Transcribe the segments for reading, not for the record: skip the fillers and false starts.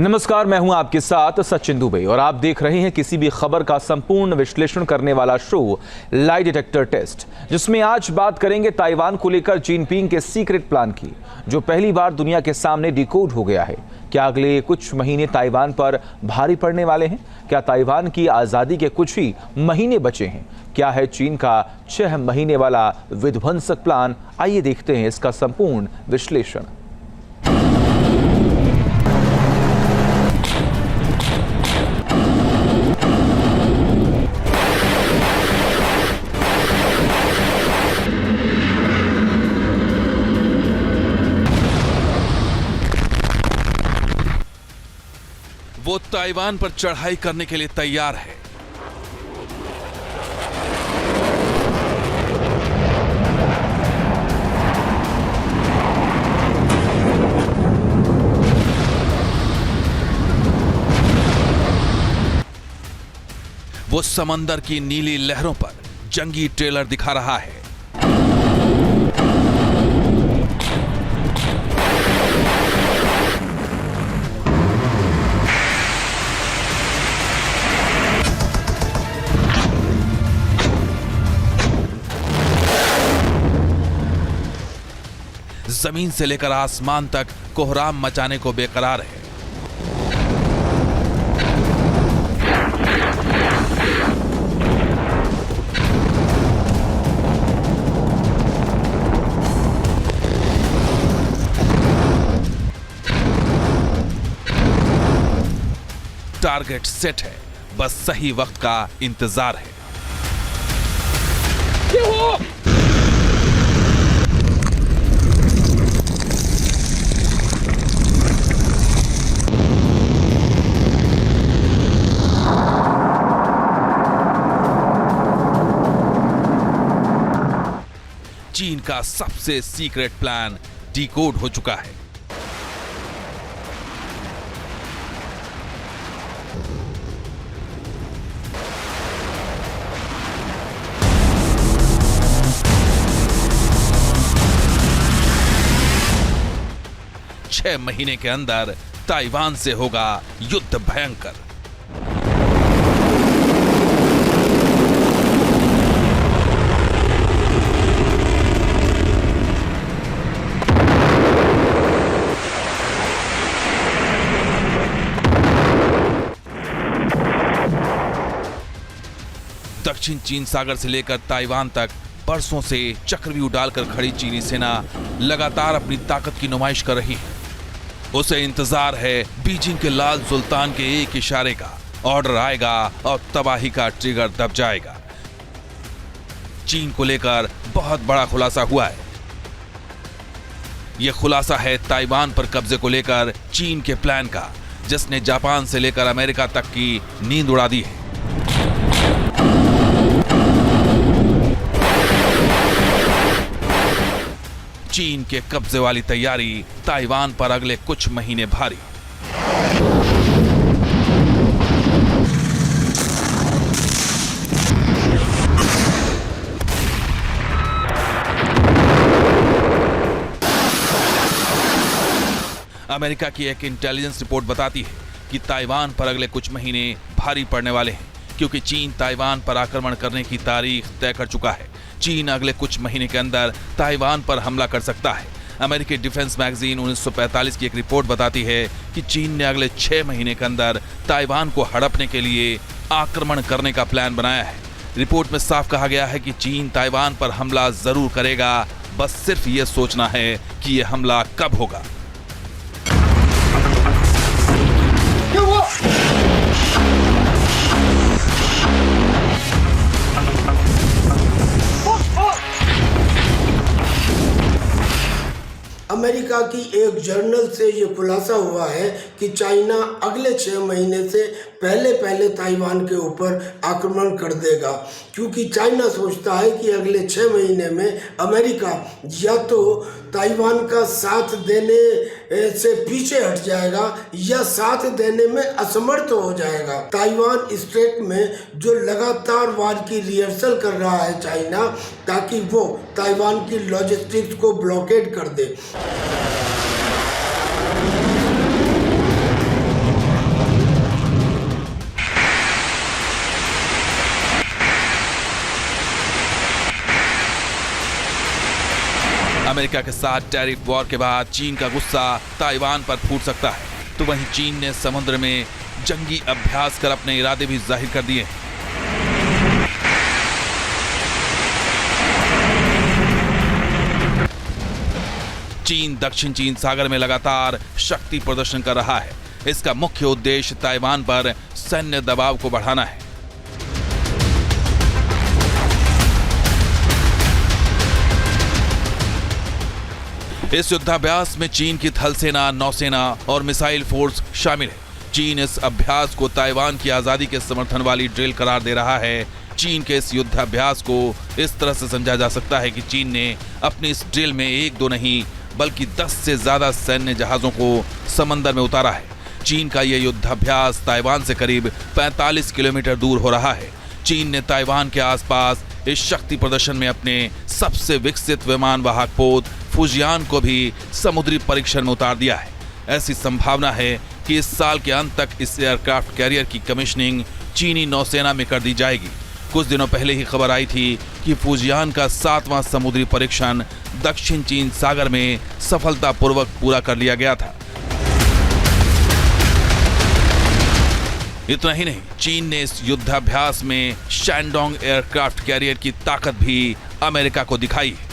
नमस्कार, मैं हूं आपके साथ सचिन दुबे और आप देख रहे हैं किसी भी खबर का संपूर्ण विश्लेषण करने वाला शो लाई डिटेक्टर टेस्ट, जिसमें आज बात करेंगे ताइवान को लेकर जिनपिंग के सीक्रेट प्लान की, जो पहली बार दुनिया के सामने डिकोड हो गया है। क्या अगले कुछ महीने ताइवान पर भारी पड़ने वाले हैं? क्या ताइवान की आज़ादी के कुछ ही महीने बचे हैं? क्या है चीन का 6 महीने वाला विध्वंसक प्लान? आइए देखते हैं इसका संपूर्ण विश्लेषण। वो ताइवान पर चढ़ाई करने के लिए तैयार है। वो समंदर की नीली लहरों पर जंगी ट्रेलर दिखा रहा है। जमीन से लेकर आसमान तक कोहराम मचाने को बेकरार है। टारगेट सेट है, बस सही वक्त का इंतजार है। चीन का सबसे सीक्रेट प्लान डिकोड हो चुका है। छह महीने के अंदर ताइवान से होगा युद्ध भयंकर। दक्षिण चीन सागर से लेकर ताइवान तक बरसों से चक्रव्यूह डालकर खड़ी चीनी सेना लगातार अपनी ताकत की नुमाइश कर रही है। उसे इंतजार है बीजिंग के लाल सुल्तान के एक इशारे का, ऑर्डर आएगा और तबाही का ट्रिगर दब जाएगा। चीन को लेकर बहुत बड़ा खुलासा हुआ है। यह खुलासा है ताइवान पर कब्जे को लेकर चीन के प्लान का, जिसने जापान से लेकर अमेरिका तक की नींद उड़ा दी है। चीन के कब्जे वाली तैयारी, ताइवान पर अगले कुछ महीने भारी। अमेरिका की एक इंटेलिजेंस रिपोर्ट बताती है कि ताइवान पर अगले कुछ महीने भारी पड़ने वाले हैं, क्योंकि चीन ताइवान पर आक्रमण करने की तारीख तय कर चुका है। चीन अगले कुछ महीने के अंदर ताइवान पर हमला कर सकता है। अमेरिकी डिफेंस मैगजीन 1945 की एक रिपोर्ट बताती है कि चीन ने अगले 6 महीने के अंदर ताइवान को हड़पने के लिए आक्रमण करने का प्लान बनाया है। रिपोर्ट में साफ कहा गया है कि चीन ताइवान पर हमला जरूर करेगा, बस सिर्फ ये सोचना है कि यह हमला कब होगा। अमेरिका की एक जर्नल से ये खुलासा हुआ है कि चाइना अगले 6 महीने से पहले ताइवान के ऊपर आक्रमण कर देगा, क्योंकि चाइना सोचता है कि अगले 6 महीने में अमेरिका या तो ताइवान का साथ देने से पीछे हट जाएगा या साथ देने में असमर्थ हो जाएगा। ताइवान स्ट्रेट में जो लगातार वार की रिहर्सल कर रहा है चाइना, ताकि वो ताइवान की लॉजिस्टिक्स को ब्लॉकेड कर दे। अमेरिका के साथ टैरिफ वॉर के बाद चीन का गुस्सा ताइवान पर फूट सकता है, तो वहीं चीन ने समुद्र में जंगी अभ्यास कर अपने इरादे भी जाहिर कर दिए हैं। चीन दक्षिण चीन सागर में लगातार शक्ति प्रदर्शन कर रहा है। इसका मुख्य उद्देश्य ताइवान पर सैन्य दबाव को बढ़ाना है। इस युद्धाभ्यास में चीन की थल सेना, नौसेना और मिसाइल फोर्स शामिल है। चीन इस अभ्यास को ताइवान की आजादी के समर्थन वाली ड्रिल करार दे रहा है। चीन के इस युद्धाभ्यास को इस तरह से समझा जा सकता है कि चीन ने अपनी इस ड्रिल में 1-2 नहीं बल्कि 10 से ज्यादा सैन्य जहाजों को समंदर में उतारा है। चीन का यह युद्धाभ्यास ताइवान से करीब 45 किलोमीटर दूर हो रहा है। चीन ने ताइवान के आसपास इस शक्ति प्रदर्शन में अपने सबसे विकसित विमान वाहक पोत फुजियान को भी समुद्री परीक्षण में उतार दिया है। ऐसी संभावना है कि इस साल के अंत तक इस एयरक्राफ्ट कैरियर की कमीशनिंग चीनी नौसेना में कर दी जाएगी। कुछ दिनों पहले ही खबर आई थी कि फुजियान का 7वां समुद्री परीक्षण दक्षिण चीन सागर में सफलतापूर्वक पूरा कर लिया गया था। इतना ही नहीं, चीन ने इस युद्धाभ्यास में शैंडोंग एयरक्राफ्ट कैरियर की ताकत भी अमेरिका को दिखाई है।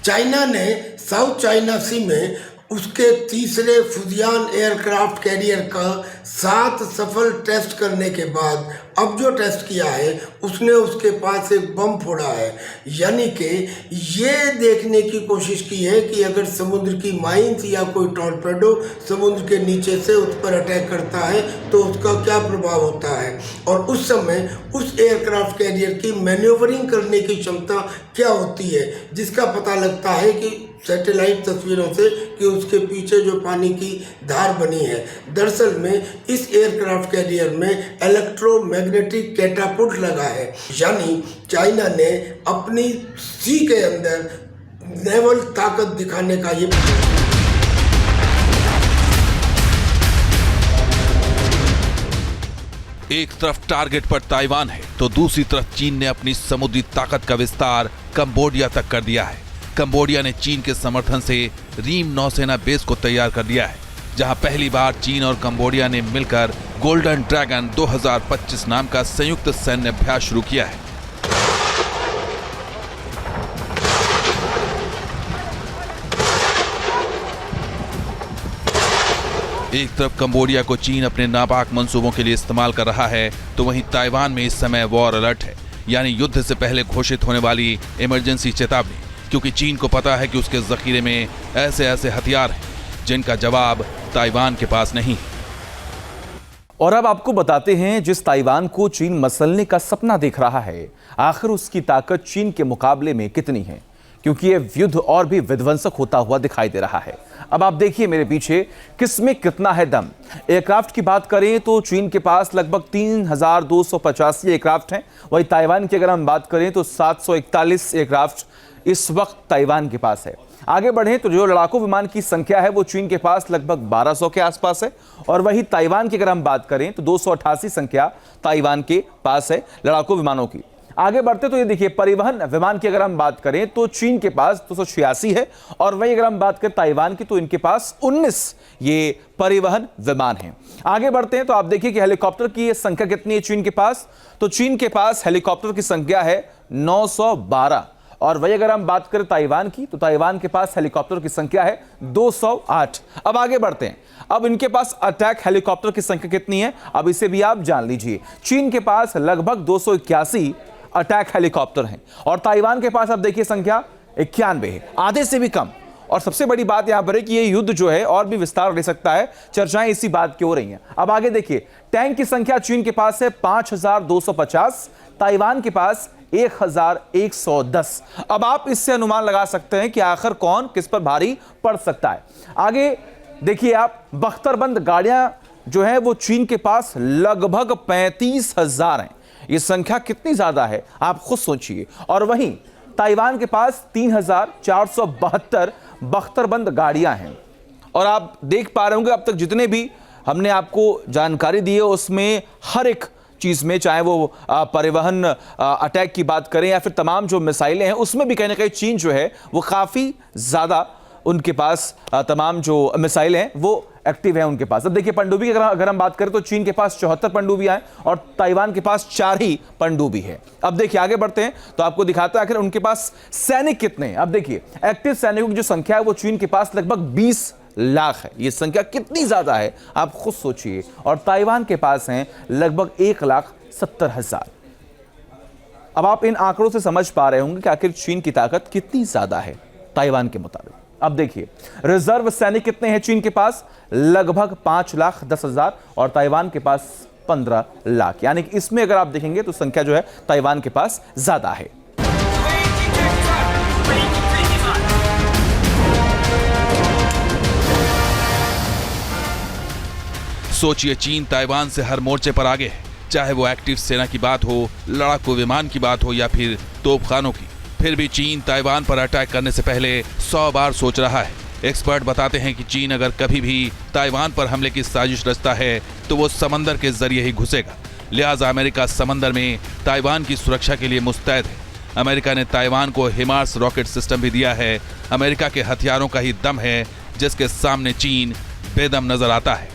चाइना ने साउथ चाइना सी में उसके तीसरे फुजियान एयरक्राफ्ट कैरियर का 7 सफल टेस्ट करने के बाद अब जो टेस्ट किया है उसने उसके पास एक बम फोड़ा है। यानी कि ये देखने की कोशिश की है कि अगर समुद्र की माइंस या कोई टॉर्पेडो समुद्र के नीचे से उस पर अटैक करता है तो उसका क्या प्रभाव होता है, और उस समय उस एयरक्राफ्ट कैरियर की मैन्यूवरिंग करने की क्षमता क्या होती है, जिसका पता लगता है कि सैटेलाइट तस्वीरों से कि उसके पीछे जो पानी की धार बनी है। दरअसल में इस एयरक्राफ्ट कैरियर में इलेक्ट्रोमैग्नेटिक कैटापुल्ट लगा है। यानी चाइना ने अपनी सी के अंदर नेवल ताकत दिखाने का ये एक तरफ टारगेट पर ताइवान है तो दूसरी तरफ चीन ने अपनी समुद्री ताकत का विस्तार कंबोडिया तक कर दिया है। कंबोडिया ने चीन के समर्थन से रीम नौसेना बेस को तैयार कर दिया है, जहां पहली बार चीन और कंबोडिया ने मिलकर गोल्डन ड्रैगन 2025 नाम का संयुक्त सैन्य अभ्यास शुरू किया है। एक तरफ कंबोडिया को चीन अपने नापाक मंसूबों के लिए इस्तेमाल कर रहा है तो वहीं ताइवान में इस समय वॉर अलर्ट है, यानी युद्ध से पहले घोषित होने वाली इमरजेंसी चेतावनी, क्योंकि चीन को पता है कि उसके जखीरे में ऐसे ऐसे हथियार हैं जिनका जवाब ताइवान के पास नहीं है। और अब आपको बताते हैं, जिस ताइवान को चीन मसलने का सपना देख रहा है, आखिर उसकी ताकत चीन के मुकाबले में कितनी है, क्योंकि यह युद्ध और भी विध्वंसक होता हुआ दिखाई दे रहा है। अब आप देखिए मेरे पीछे किसमें कितना है दम। एयरक्राफ्ट की बात करें तो चीन के पास लगभग 3285 एयरक्राफ्ट हैं, वहीं ताइवान की अगर हम बात करें तो 741 एयरक्राफ्ट इस वक्त ताइवान के पास है। आगे बढ़ें तो जो लड़ाकू विमान की संख्या है वो चीन के पास लगभग 1200 के आसपास है, और वही ताइवान की अगर हम बात करें तो 288 संख्या ताइवान के पास है लड़ाकू विमानों की। आगे बढ़ते तो ये देखिए, परिवहन विमान की अगर हम बात करें तो चीन के पास 286 है, और वही अगर हम बात करें ताइवान की तो इनके पास 19 ये परिवहन विमान हैं। आगे बढ़ते हैं तो आप देखिए कि हेलीकॉप्टर की संख्या कितनी है चीन के पास, तो चीन के पास हेलीकॉप्टर की संख्या है 912, और वही अगर हम बात करें ताइवान की तो ताइवान के पास हेलीकॉप्टर की संख्या है 208। अब आगे बढ़ते हैं, अब इनके पास अटैक हेलीकॉप्टर की संख्या कितनी है, अब इसे भी आप जान लीजिए। चीन के पास लगभग 281 अटैक हेलीकॉप्टर हैं, और ताइवान के पास अब देखिए संख्या 91 है, आधे से भी कम। और सबसे बड़ी बात यहां पर है कि ये युद्ध जो है और भी विस्तार ले सकता है, चर्चाएं इसी बात की हो रही हैं। अब आगे देखिए, टैंक की संख्या चीन के पास है 5250, ताइवान के पास 1110। अब आप इससे अनुमान लगा सकते हैं कि आखिर कौन किस पर भारी पड़ सकता है। आगे देखिए आप, बख्तरबंद गाड़ियां जो है वो चीन के पास लगभग 35,000 हैं। ये संख्या कितनी ज्यादा है आप खुद सोचिए। और वहीं ताइवान के पास 3472 बख्तरबंद गाड़ियां हैं। और आप देख पा रहे होंगे अब तक जितने भी हमने आपको जानकारी दी है उसमें हर एक चीज़ में, चाहे वो परिवहन अटैक की बात करें या फिर तमाम जो मिसाइलें हैं, उसमें भी कहीं ना कहीं चीन जो है वो काफ़ी ज़्यादा उनके पास तमाम जो मिसाइलें हैं वो एक्टिव है उनके पास। अब देखिए पनडुब्बी की अगर हम बात करें तो चीन के पास 74 पनडुब्बियां हैं और ताइवान के पास 4 ही पनडुब्बी है। अब देखिए आगे बढ़ते हैं तो आपको दिखाता है आखिर उनके पास सैनिक कितने हैं। अब देखिए एक्टिव सैनिकों की जो संख्या है वो चीन के पास लगभग 20 लाख है। ये संख्या कितनी ज्यादा है आप खुद सोचिए। और ताइवान के पास हैं लगभग 1,70,000। अब आप इन आंकड़ों से समझ पा रहे होंगे कि आखिर चीन की ताकत कितनी ज्यादा है ताइवान के मुताबिक। अब देखिए रिजर्व सैनिक कितने हैं चीन के पास, लगभग 5,10,000 और ताइवान के पास 15 लाख। यानी कि इसमें अगर आप देखेंगे तो संख्या जो है ताइवान के पास ज्यादा है। सोचिए चीन ताइवान से हर मोर्चे पर आगे है, चाहे वो एक्टिव सेना की बात हो, लड़ाकू विमान की बात हो या फिर तोपखानों की। फिर भी चीन ताइवान पर अटैक करने से पहले 100 बार सोच रहा है। एक्सपर्ट बताते हैं कि चीन अगर कभी भी ताइवान पर हमले की साजिश रचता है तो वो समंदर के जरिए ही घुसेगा। लिहाजा अमेरिका समंदर में ताइवान की सुरक्षा के लिए मुस्तैद है। अमेरिका ने ताइवान को हिमार्स रॉकेट सिस्टम भी दिया है। अमेरिका के हथियारों का ही दम है जिसके सामने चीन बेदम नजर आता है।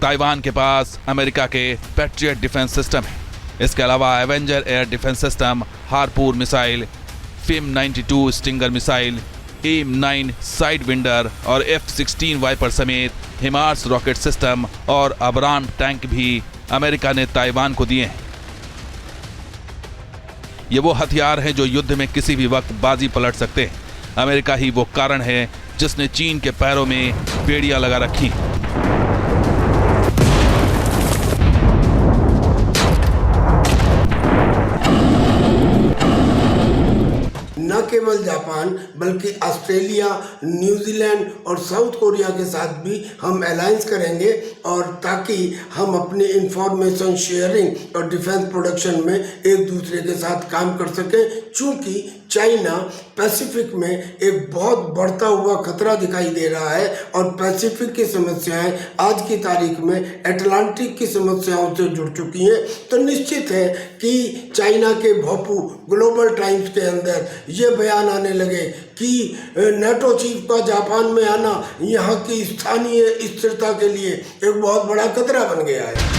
ताइवान के पास अमेरिका के पैट्रियट डिफेंस सिस्टम है। इसके अलावा Avenger air defence system, harpoon missile, FIM-92 stinger missile, AIM-9 side vendor और F-16 वाइपर समेत हिमार्स रॉकेट सिस्टम और अब्राम टैंक भी अमेरिका ने ताइवान को दिए हैं। ये वो हथियार हैं जो युद्ध में किसी भी वक्त बाजी पलट सकते हैं। अमेरिका ही वो कारण है जिसने चीन के पैरों में बेड़ियां लगा रखी। न केवल जापान बल्कि ऑस्ट्रेलिया, न्यूजीलैंड और साउथ कोरिया के साथ भी हम अलायंस करेंगे और ताकि हम अपनी इंफॉर्मेशन शेयरिंग और डिफेंस प्रोडक्शन में एक दूसरे के साथ काम कर सकें। चूँकि चाइना पैसिफिक में एक बहुत बढ़ता हुआ खतरा दिखाई दे रहा है और पैसिफिक की समस्याएं आज की तारीख में अटलांटिक की समस्याओं से जुड़ चुकी हैं। तो निश्चित है कि चाइना के भोपू ग्लोबल टाइम्स के अंदर ये बयान आने लगे कि नेटो चीफ का जापान में आना यहाँ की स्थानीय स्थिरता के लिए एक बहुत बड़ा खतरा बन गया है।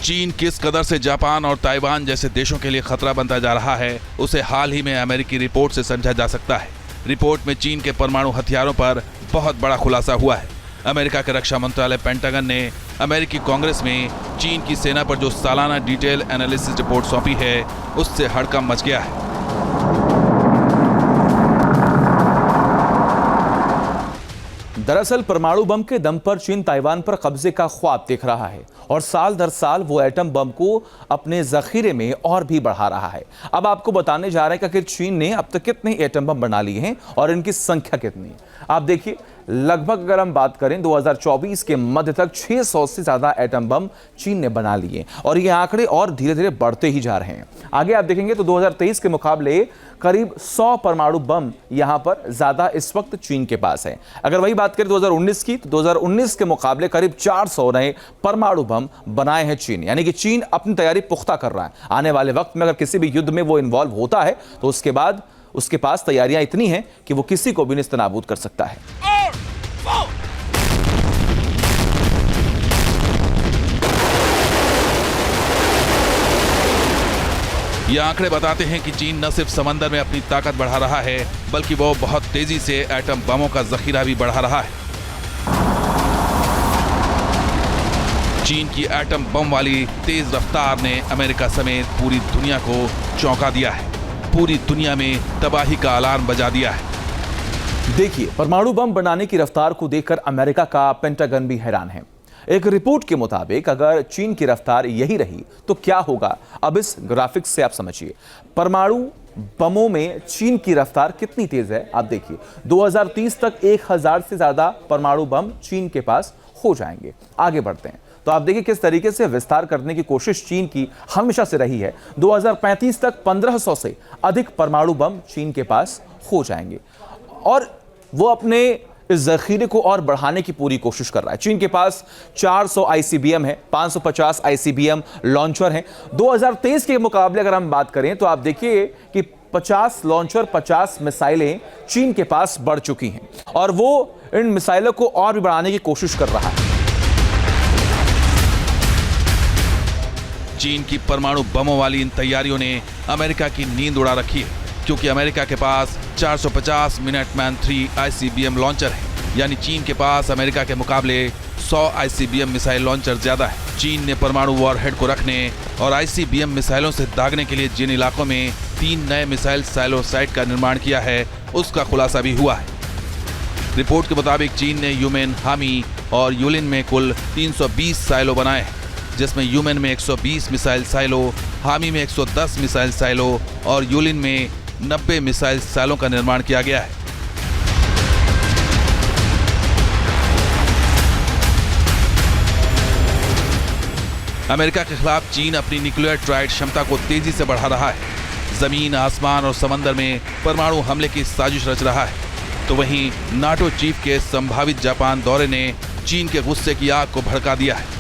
चीन किस कदर से जापान और ताइवान जैसे देशों के लिए खतरा बनता जा रहा है उसे हाल ही में अमेरिकी रिपोर्ट से समझा जा सकता है। रिपोर्ट में चीन के परमाणु हथियारों पर बहुत बड़ा खुलासा हुआ है। अमेरिका के रक्षा मंत्रालय पेंटागन ने अमेरिकी कांग्रेस में चीन की सेना पर जो सालाना डिटेल एनालिसिस रिपोर्ट सौंपी है उससे हड़कंप मच गया है। दरअसल परमाणु बम के दम पर चीन ताइवान पर कब्जे का ख्वाब देख रहा है और साल दर साल वो एटम बम को अपने जखीरे में और भी बढ़ा रहा है। अब आपको बताने जा रहे हैं कि चीन ने अब तक कितने एटम बम बना लिए हैं और इनकी संख्या कितनी है। आप देखिए लगभग अगर हम बात करें 2024 के मध्य तक 600 से ज्यादा एटम बम चीन ने बना लिए और ये आंकड़े और धीरे धीरे बढ़ते ही जा रहे हैं। आगे आप देखेंगे तो 2023 के मुकाबले करीब 100 परमाणु बम यहां पर ज्यादा इस वक्त चीन के पास है। अगर वही बात करें 2019 की तो 2019 के मुकाबले करीब 400 नए परमाणु बम बनाए हैं चीन। यानी कि चीन अपनी तैयारी पुख्ता कर रहा है। आने वाले वक्त में अगर किसी भी युद्ध में वो इन्वॉल्व होता है तो उसके बाद उसके पास तैयारियां इतनी हैं कि वो किसी को भी नेस्तनाबूद कर सकता है। ये आंकड़े बताते हैं कि चीन न सिर्फ समंदर में अपनी ताकत बढ़ा रहा है बल्कि वो बहुत तेजी से एटम बमों का जखीरा भी बढ़ा रहा है। चीन की एटम बम वाली तेज रफ्तार ने अमेरिका समेत पूरी दुनिया को चौंका दिया है। पूरी दुनिया में तबाही का अलार्म बजा दिया है। देखिए परमाणु बम बनाने की रफ्तार को देखकर अमेरिका का पेंटागन भी हैरान है। एक रिपोर्ट के मुताबिक अगर चीन की रफ्तार यही रही तो क्या होगा, अब इस ग्राफिक्स से आप समझिए। परमाणु बमों में चीन की रफ्तार कितनी तेज है आप देखिए। 2030 तक 1000 से ज्यादा परमाणु बम चीन के पास हो जाएंगे। आगे बढ़ते हैं तो आप देखिए किस तरीके से विस्तार करने की कोशिश चीन की हमेशा से रही है। 2035 तक 1500 से अधिक परमाणु बम चीन के पास हो जाएंगे और वो अपने इस जखीरे को और बढ़ाने की पूरी कोशिश कर रहा है। चीन के पास 400 ICBM है, 550 ICBM लॉन्चर हैं। 2023 के मुकाबले अगर हम बात करें तो आप देखिए कि 50 लॉन्चर, 50 मिसाइलें चीन के पास बढ़ चुकी हैं और वो इन मिसाइलों को और भी बढ़ाने की कोशिश कर रहा है। चीन की परमाणु बमों वाली इन तैयारियों ने अमेरिका की नींद उड़ा रखी है, क्योंकि अमेरिका के पास 450 मिनटमैन 3 ICBM लॉन्चर है। यानी चीन के पास अमेरिका के मुकाबले 100 ICBM मिसाइल लॉन्चर ज्यादा है। चीन ने परमाणु वॉरहेड को रखने और ICBM मिसाइलों से दागने के लिए जिन इलाकों में 3 नए मिसाइल साइलो साइट का निर्माण किया है, उसका खुलासा भी हुआ है। रिपोर्ट के मुताबिक चीन ने यूमेन, हामी और यूलिन में कुल 320 साइलो बनाए हैं, जिसमें यूमेन में 120 मिसाइल साइलो, हामी में 110 मिसाइल साइलो और यूलिन में 90 मिसाइल साइलों का निर्माण किया गया है। अमेरिका के खिलाफ चीन अपनी न्यूक्लियर ट्राइड क्षमता को तेजी से बढ़ा रहा है। जमीन, आसमान और समंदर में परमाणु हमले की साजिश रच रहा है। तो वहीं नाटो चीफ के संभावित जापान दौरे ने चीन के गुस्से की आग को भड़का दिया है।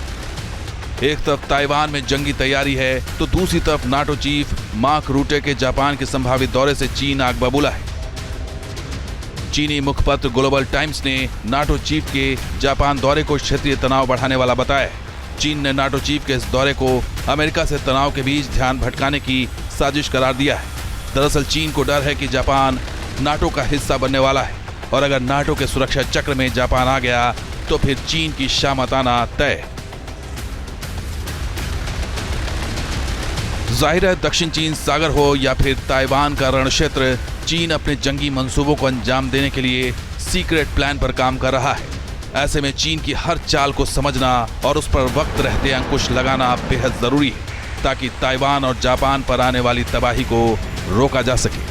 एक तरफ ताइवान में जंगी तैयारी है, तो दूसरी तरफ नाटो चीफ मार्क रूटे के जापान के संभावित दौरे से चीन आग बबूला है। चीनी मुखपत्र ग्लोबल टाइम्स ने नाटो चीफ के जापान दौरे को क्षेत्रीय तनाव बढ़ाने वाला बताया है। चीन ने नाटो चीफ के इस दौरे को अमेरिका से तनाव के बीच ध्यान भटकाने की साजिश करार दिया है। दरअसल चीन को डर है कि जापान नाटो का हिस्सा बनने वाला है और अगर नाटो के सुरक्षा चक्र में जापान आ गया तो फिर चीन की शामत आना तय। जाहिर है, दक्षिण चीन सागर हो या फिर ताइवान का रण क्षेत्र, चीन अपने जंगी मंसूबों को अंजाम देने के लिए सीक्रेट प्लान पर काम कर रहा है। ऐसे में चीन की हर चाल को समझना और उस पर वक्त रहते अंकुश लगाना बेहद जरूरी है, ताकि ताइवान और जापान पर आने वाली तबाही को रोका जा सके।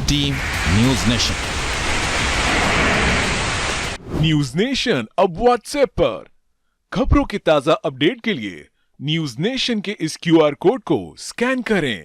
Team news nation. News nation अब व्हाट्सएप पर खबरों के ताजा अपडेट के लिए न्यूज नेशन के इस QR कोड को स्कैन करें